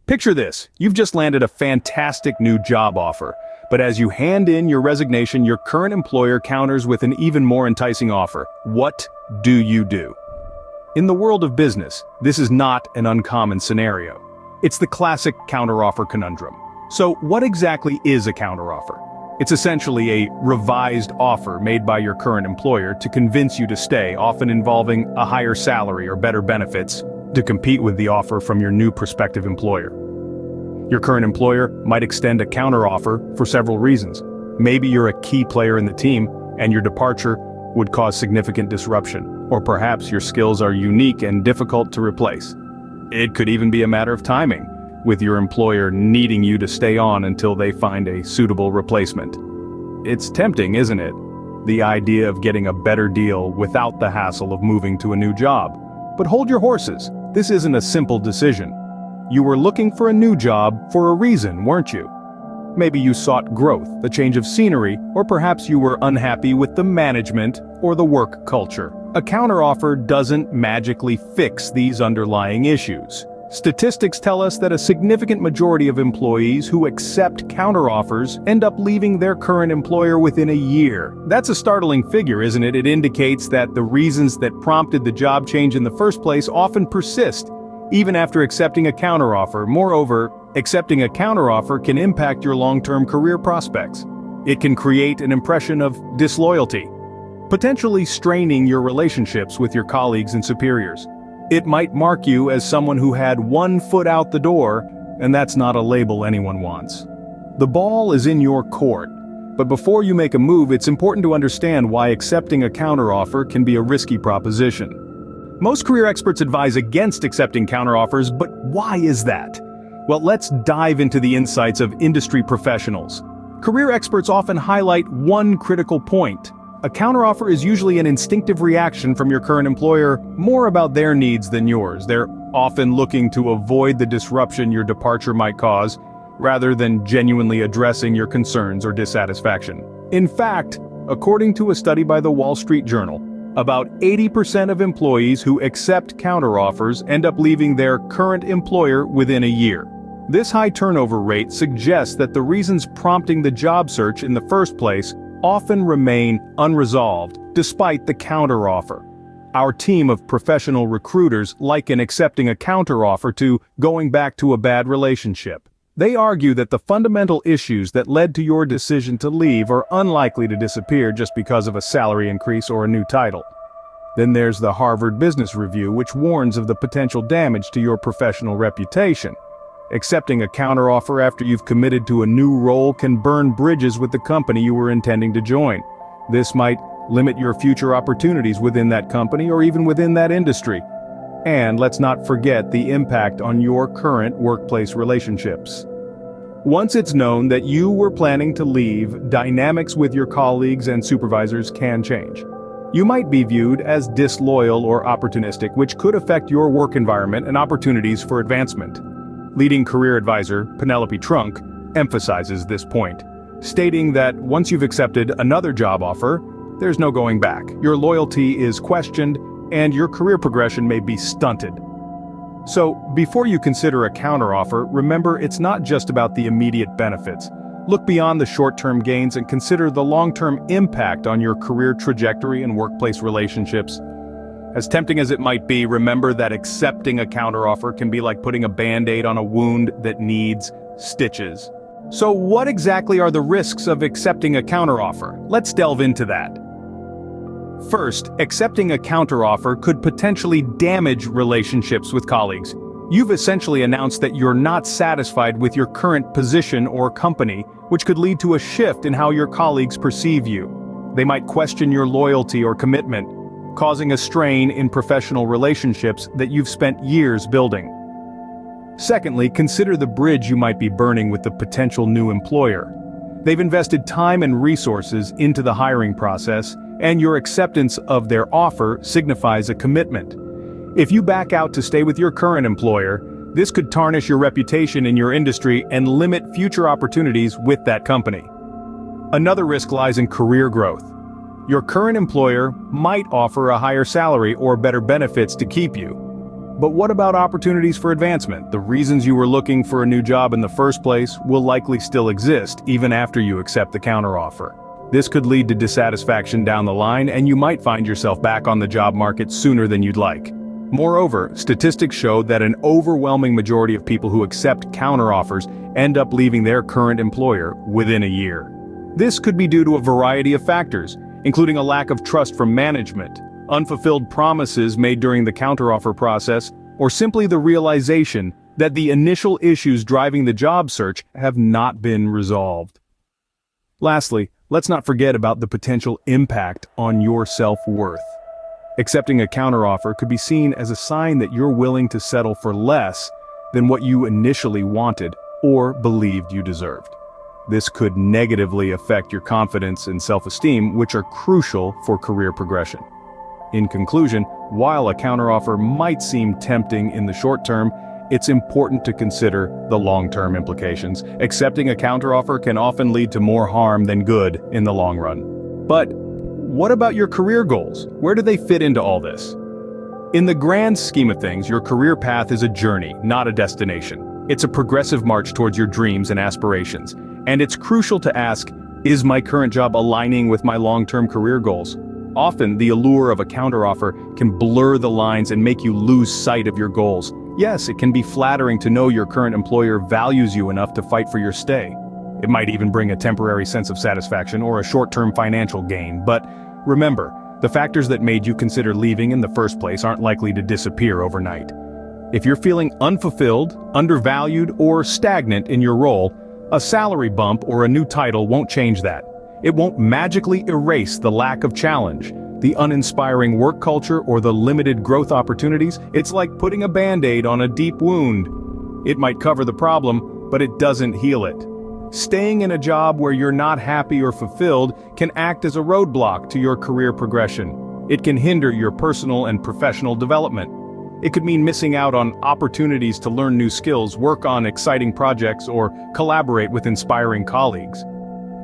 Picture this, you've just landed a fantastic new job offer, but as you hand in your resignation, your current employer counters with an even more enticing offer. What do you do? In the world of business, this is not an uncommon scenario. It's the classic counteroffer conundrum. So what exactly is a counteroffer? It's essentially a revised offer made by your current employer to convince you to stay, often involving a higher salary or better benefits to compete with the offer from your new prospective employer. Your current employer might extend a counteroffer for several reasons. Maybe you're a key player in the team, and your departure would cause significant disruption. Or perhaps your skills are unique and difficult to replace. It could even be a matter of timing, with your employer needing you to stay on until they find a suitable replacement. It's tempting, isn't it? The idea of getting a better deal without the hassle of moving to a new job. But hold your horses, this isn't a simple decision. You were looking for a new job for a reason, weren't you? Maybe you sought growth, a change of scenery, or perhaps you were unhappy with the management or the work culture. A counteroffer doesn't magically fix these underlying issues. Statistics tell us that a significant majority of employees who accept counteroffers end up leaving their current employer within a year. That's a startling figure, isn't it? It indicates that the reasons that prompted the job change in the first place often persist, even after accepting a counteroffer. Moreover, accepting a counteroffer can impact your long-term career prospects. It can create an impression of disloyalty, potentially straining your relationships with your colleagues and superiors. It might mark you as someone who had one foot out the door, and that's not a label anyone wants. The ball is in your court, but before you make a move, it's important to understand why accepting a counteroffer can be a risky proposition. Most career experts advise against accepting counteroffers, but why is that? Well, let's dive into the insights of industry professionals. Career experts often highlight one critical point. A counteroffer is usually an instinctive reaction from your current employer, more about their needs than yours. They're often looking to avoid the disruption your departure might cause, rather than genuinely addressing your concerns or dissatisfaction. In fact, according to a study by the Wall Street Journal, about 80% of employees who accept counteroffers end up leaving their current employer within a year. This high turnover rate suggests that the reasons prompting the job search in the first place often remain unresolved despite the counteroffer. Our team of professional recruiters liken accepting a counteroffer to going back to a bad relationship. They argue that the fundamental issues that led to your decision to leave are unlikely to disappear just because of a salary increase or a new title. Then there's the Harvard Business Review, which warns of the potential damage to your professional reputation. Accepting a counteroffer after you've committed to a new role can burn bridges with the company you were intending to join. This might limit your future opportunities within that company or even within that industry. And let's not forget the impact on your current workplace relationships. Once it's known that you were planning to leave, dynamics with your colleagues and supervisors can change. You might be viewed as disloyal or opportunistic, which could affect your work environment and opportunities for advancement. Leading career advisor Penelope Trunk emphasizes this point, stating that once you've accepted another job offer, there's no going back. Your loyalty is questioned, and your career progression may be stunted. So, before you consider a counteroffer, remember it's not just about the immediate benefits. Look beyond the short-term gains and consider the long-term impact on your career trajectory and workplace relationships. As tempting as it might be, remember that accepting a counteroffer can be like putting a band-aid on a wound that needs stitches. So what exactly are the risks of accepting a counteroffer? Let's delve into that. First, accepting a counteroffer could potentially damage relationships with colleagues. You've essentially announced that you're not satisfied with your current position or company, which could lead to a shift in how your colleagues perceive you. They might question your loyalty or commitment, causing a strain in professional relationships that you've spent years building. Secondly, consider the bridge you might be burning with the potential new employer. They've invested time and resources into the hiring process, and your acceptance of their offer signifies a commitment. If you back out to stay with your current employer, this could tarnish your reputation in your industry and limit future opportunities with that company. Another risk lies in career growth. Your current employer might offer a higher salary or better benefits to keep you. But what about opportunities for advancement? The reasons you were looking for a new job in the first place will likely still exist even after you accept the counteroffer. This could lead to dissatisfaction down the line, and you might find yourself back on the job market sooner than you'd like. Moreover, statistics show that an overwhelming majority of people who accept counteroffers end up leaving their current employer within a year. This could be due to a variety of factors, including a lack of trust from management, unfulfilled promises made during the counteroffer process, or simply the realization that the initial issues driving the job search have not been resolved. Lastly, let's not forget about the potential impact on your self-worth. Accepting a counteroffer could be seen as a sign that you're willing to settle for less than what you initially wanted or believed you deserved. This could negatively affect your confidence and self-esteem, which are crucial for career progression. In conclusion, while a counteroffer might seem tempting in the short term, it's important to consider the long-term implications. Accepting a counteroffer can often lead to more harm than good in the long run. But what about your career goals? Where do they fit into all this? In the grand scheme of things, your career path is a journey, not a destination. It's a progressive march towards your dreams and aspirations. And it's crucial to ask, is my current job aligning with my long-term career goals? Often, the allure of a counteroffer can blur the lines and make you lose sight of your goals. Yes, it can be flattering to know your current employer values you enough to fight for your stay. It might even bring a temporary sense of satisfaction or a short-term financial gain, but remember, the factors that made you consider leaving in the first place aren't likely to disappear overnight. If you're feeling unfulfilled, undervalued, or stagnant in your role, a salary bump or a new title won't change that. It won't magically erase the lack of challenge, the uninspiring work culture, or the limited growth opportunities. It's like putting a band-aid on a deep wound. It might cover the problem, but it doesn't heal it. Staying in a job where you're not happy or fulfilled can act as a roadblock to your career progression. It can hinder your personal and professional development. It could mean missing out on opportunities to learn new skills, work on exciting projects, or collaborate with inspiring colleagues.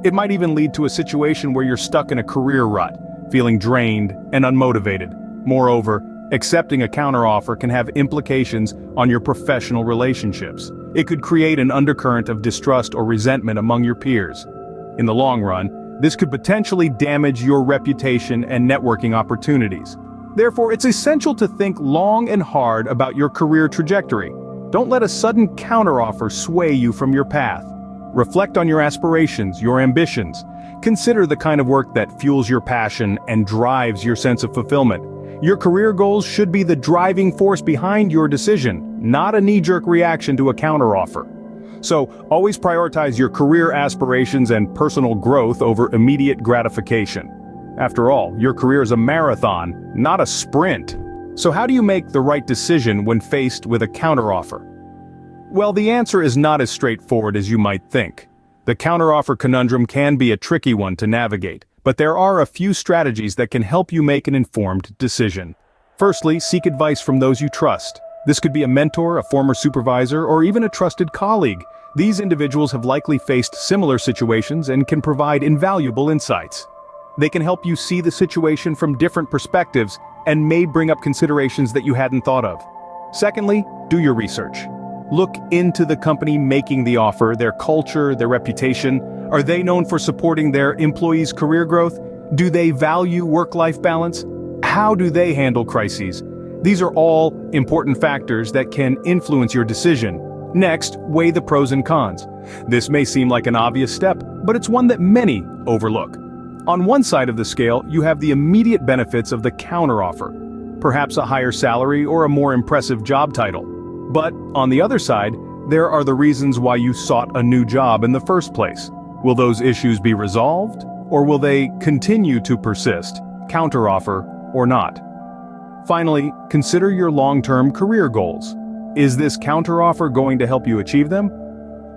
It might even lead to a situation where you're stuck in a career rut, feeling drained and unmotivated. Moreover, accepting a counteroffer can have implications on your professional relationships. It could create an undercurrent of distrust or resentment among your peers. In the long run, this could potentially damage your reputation and networking opportunities. Therefore, it's essential to think long and hard about your career trajectory. Don't let a sudden counteroffer sway you from your path. Reflect on your aspirations, your ambitions. Consider the kind of work that fuels your passion and drives your sense of fulfillment. Your career goals should be the driving force behind your decision, not a knee-jerk reaction to a counteroffer. So, always prioritize your career aspirations and personal growth over immediate gratification. After all, your career is a marathon, not a sprint. So how do you make the right decision when faced with a counteroffer? Well, the answer is not as straightforward as you might think. The counteroffer conundrum can be a tricky one to navigate, but there are a few strategies that can help you make an informed decision. Firstly, seek advice from those you trust. This could be a mentor, a former supervisor, or even a trusted colleague. These individuals have likely faced similar situations and can provide invaluable insights. They can help you see the situation from different perspectives and may bring up considerations that you hadn't thought of. Secondly, do your research. Look into the company making the offer, their culture, their reputation. Are they known for supporting their employees' career growth? Do they value work-life balance? How do they handle crises? These are all important factors that can influence your decision. Next, weigh the pros and cons. This may seem like an obvious step, but it's one that many overlook. On one side of the scale, you have the immediate benefits of the counteroffer, perhaps a higher salary or a more impressive job title. But on the other side, there are the reasons why you sought a new job in the first place. Will those issues be resolved, or will they continue to persist, counteroffer or not? Finally, consider your long-term career goals. Is this counteroffer going to help you achieve them?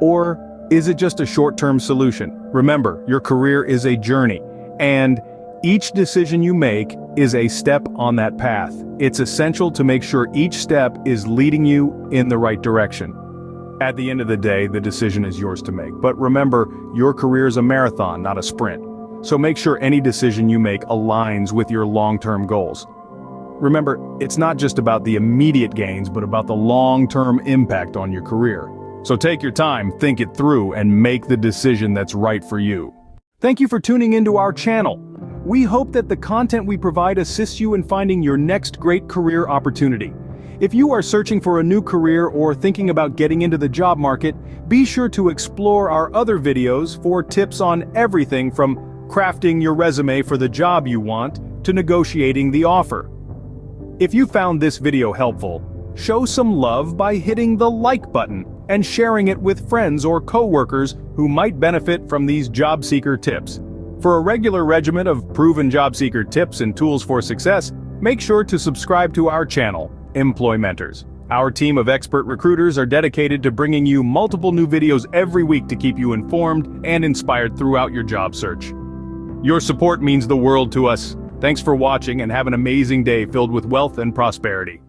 Or is it just a short-term solution? Remember, your career is a journey, and each decision you make is a step on that path. It's essential to make sure each step is leading you in the right direction. At the end of the day, the decision is yours to make. But remember, your career is a marathon, not a sprint. So make sure any decision you make aligns with your long-term goals. Remember, it's not just about the immediate gains, but about the long-term impact on your career. So take your time, think it through, and make the decision that's right for you. Thank you for tuning into our channel. We hope that the content we provide assists you in finding your next great career opportunity. If you are searching for a new career or thinking about getting into the job market, be sure to explore our other videos for tips on everything from crafting your resume for the job you want to negotiating the offer. If you found this video helpful, show some love by hitting the like button and sharing it with friends or coworkers who might benefit from these job seeker tips. For a regular regimen of proven job seeker tips and tools for success, make sure to subscribe to our channel, EmployMentors. Our team of expert recruiters are dedicated to bringing you multiple new videos every week to keep you informed and inspired throughout your job search. Your support means the world to us. Thanks for watching and have an amazing day filled with wealth and prosperity.